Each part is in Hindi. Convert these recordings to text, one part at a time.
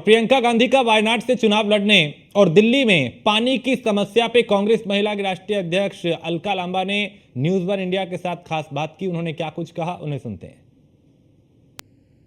प्रियंका गांधी का वायनाड से चुनाव लड़ने और दिल्ली में पानी की समस्या पे कांग्रेस महिला की राष्ट्रीय अध्यक्ष अलका लांबा ने न्यूज़ वन इंडिया के साथ खास बात की। उन्होंने क्या कुछ कहा, उन्हें सुनते हैं।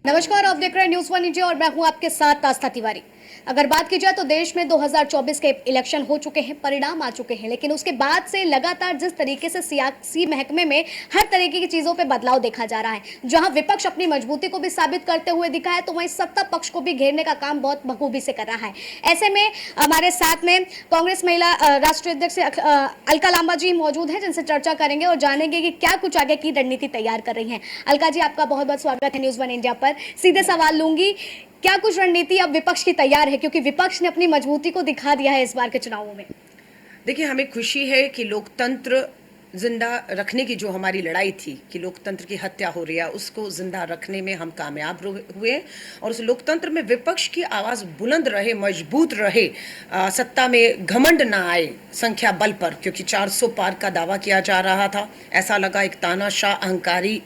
नमस्कार, आप देख रहे हैं न्यूज़ वन इंडिया और मैं हूं आपके साथ आस्था तिवारी। अगर बात की जाए तो देश में 2024 के इलेक्शन हो चुके हैं, परिणाम आ चुके हैं, लेकिन उसके बाद से लगातार जिस तरीके से सियासी महकमे में हर तरीके की चीजों पे बदलाव देखा जा रहा है, जहां विपक्ष अपनी मजबूती को भी साबित करते हुए दिखा है, तो वहीं सत्ता पक्ष को भी घेरने का काम बहुत बखूबी से कर रहा है। ऐसे में हमारे साथ में कांग्रेस महिला राष्ट्रीय अध्यक्ष अलका लांबा जी मौजूद हैं, जिनसे चर्चा करेंगे और जानेंगे कि क्या कुछ आगे की रणनीति तैयार कर रही है। अलका जी, आपका बहुत बहुत स्वागत है न्यूज़ वन इंडिया पर। सीधे सवाल लूंगी, क्या कुछ रणनीति अब विपक्ष की तैयार है, क्योंकि विपक्ष ने अपनी मजबूती को दिखा दिया है इस बार के चुनावों में? देखिए, हमें खुशी है कि लोकतंत्र जिंदा रखने की जो हमारी लड़ाई थी कि लोकतंत्र की हत्या हो रही है, उसको जिंदा रखने में हम कामयाब हुए और उस लोकतंत्र में विपक्ष की आवाज़ बुलंद रहे, मजबूत रहे, सत्ता में घमंड ना आए संख्या बल पर, क्योंकि 400 पार का दावा किया जा रहा था। ऐसा लगा एक तानाशाह अहंकारी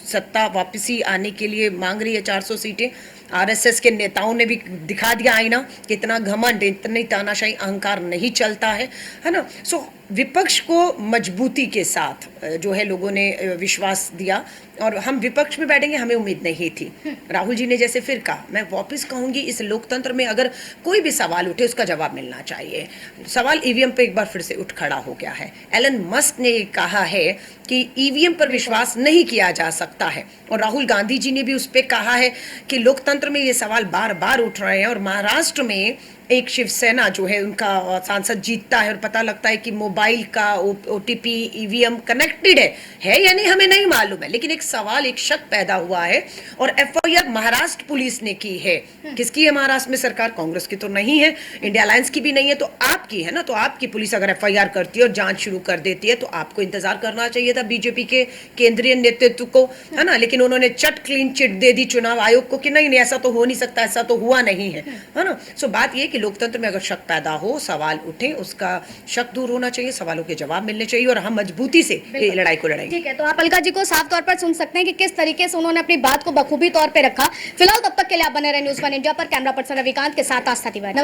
सत्ता वापसी आने के लिए मांग रही है 400 सीटें। आरएसएस के नेताओं ने भी दिखा दिया आईना कि इतना घमंड, इतनी तानाशाही अहंकार नहीं चलता है ना। सो विपक्ष को मजबूती के साथ जो है लोगों ने विश्वास दिया और हम विपक्ष में बैठेंगे, हमें उम्मीद नहीं थी। राहुल जी ने जैसे फिर कहा, मैं वापस कहूंगी, इस लोकतंत्र में अगर कोई भी सवाल उठे उसका जवाब मिलना चाहिए। सवाल ईवीएम पे एक बार फिर से उठ खड़ा हो गया है। एलन मस्क ने कहा है कि ईवीएम पर विश्वास नहीं किया जा सकता है और राहुल गांधी जी ने भी उस पर कहा है कि लोकतंत्र में ये सवाल बार बार उठ रहे हैं। और महाराष्ट्र में एक शिवसेना जो है उनका सांसद जीतता है और पता लगता है कि मोबाइल का ओटीपी ईवीएम कनेक्टेड है या नहीं हमें नहीं मालूम है, लेकिन एक सवाल, एक शक पैदा हुआ है और एफआईआर महाराष्ट्र पुलिस ने की है। किसकी है महाराष्ट्र में सरकार? कांग्रेस की तो नहीं है, इंडिया अलायंस की भी नहीं है, तो आपकी है ना। तो आपकी पुलिस अगर एफआईआर करती है और जांच शुरू कर देती है तो आपको इंतजार करना चाहिए था बीजेपी के केंद्रीय नेतृत्व को, है ना। लेकिन उन्होंने चट क्लीन चिट दे दी चुनाव आयोग को कि नहीं ऐसा तो हो नहीं सकता, ऐसा तो हुआ नहीं है ना। सो बात यह कि लोकतंत्र में अगर शक पैदा हो, सवाल उठे, उसका शक दूर होना चाहिए, सवालों के जवाब मिलने चाहिए और हम मजबूती से ये लड़ाई को लड़ाएंगे। ठीक है, तो आप अलका जी को साफ तौर पर सुन सकते हैं कि किस तरीके से उन्होंने अपनी बात को बखूबी तौर पे रखा। फिलहाल तब तक के लिए आप बने रहे न्यूज़ वन इंडिया पर। कैमरा पर्सन रविकांत के साथ आस्था तिवारी।